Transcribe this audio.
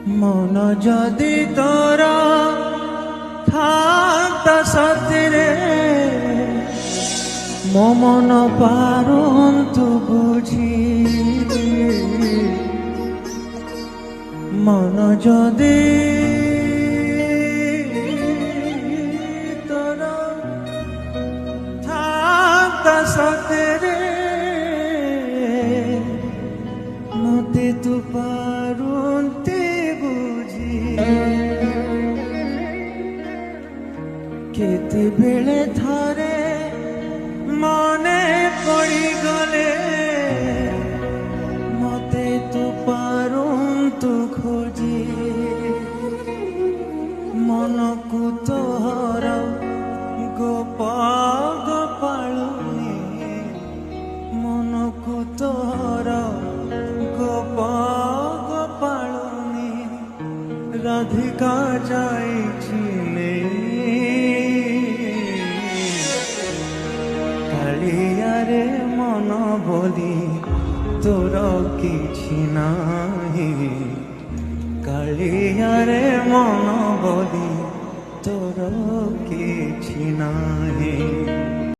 মন যদি তোর থাকতা সতরে মো মন পারন্তু বুঝি মন যদি তোর থাকতা সতরে মতে তু পারন্তে বুঝি কেতেবেলে থরে মনে পড়ি গলে মতে তু পারন্তু খোঁজি মনকু তোর গোপ গোপালুনি মনকু তোর গোপ গোপালুনি রাধিকা যাইছি কালিয়ারে মন বলি তোর কিছু নাহি কালিয়ারে মন বলি তোর কিছু নাহি।